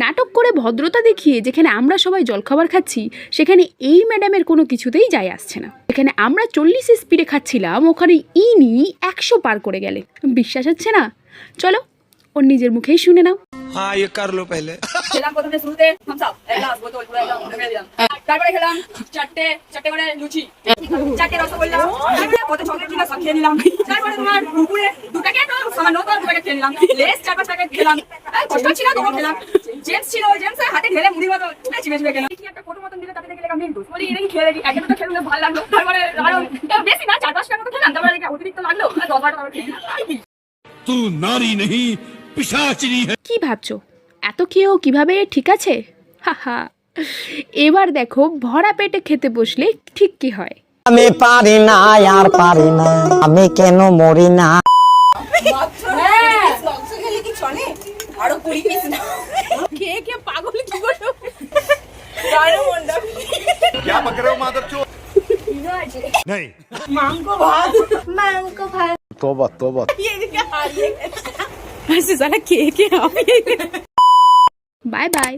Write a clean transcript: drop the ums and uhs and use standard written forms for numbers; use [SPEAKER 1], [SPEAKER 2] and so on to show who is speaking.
[SPEAKER 1] নাটক করে ভদ্রতা দেখিয়ে যেখানে আমরা সবাই জলখাবার খাচ্ছি সেখানে এই ম্যাডামের কোনো কিছুতেই যায় আসছে না। এখানে আমরা 40 স্পিডে খাচ্ছিলাম, ওখানে ইনি 100 পার করে গেলে। বিশ্বাস হচ্ছে না? চলো ওর নিজের মুখেই শুনে নাও।
[SPEAKER 2] हाँ ये कर लो पहले।
[SPEAKER 3] খেলাম প্রথমে শুরুতে থামস আপ এক গ্লাস বোতল পুরো একদম ঢেলে দিলাম। তারপরে খেলাম চারটে করে লুচি, চারটে রসগোল্লা, তারপরে কত চকলেট ছিল সব খেয়ে নিলাম। তারপরে তোমার দুপুরে 2 প্যাকেট সামান্য 2 প্যাকেট খেয়ে নিলাম। লেস 4-5 প্যাকেট খেলাম। কষ্ট ছিল তো খেলাম। জেমস ছিল, জেমসের হাতে ঢেলে মুড়ি মতো চিবে চিবে খেলাম। কি একটা ফটো মতন দিলে তাতে দেখে লেখা মিন্টুস। বলি এটা কি খেয়ে দেখি, একটা তো খেলে ভালো লাগলো। তারপরে আরো বেশি না 4-5টা মতো খেলাম। তারপরে দেখে অতিরিক্ত লাগলো, 10-12টা করে খেয়ে নিলাম।
[SPEAKER 2] तू नारी नहीं पिशाचिनी है।
[SPEAKER 1] কি ভাবছো এত খেয়েও কিভাবে ঠিক আছে? হাহা, এবার দেখো ভরা পেটে খেতে বসলে ঠিক কি হয়।
[SPEAKER 4] আমি পারি না আর পারি না, আমি কেন মরি না।
[SPEAKER 3] আরো 20 পিস না খেয়ে খেয়ে পাগল কি করছো?
[SPEAKER 2] क्या पक रहे हो मादरचोद? नहीं।
[SPEAKER 3] মাংস ভাত
[SPEAKER 2] तौबा तौबा।
[SPEAKER 3] এদিকে হারিয়ে গেছে। সালা খেয়ে খেয়ে
[SPEAKER 1] বাই বাই।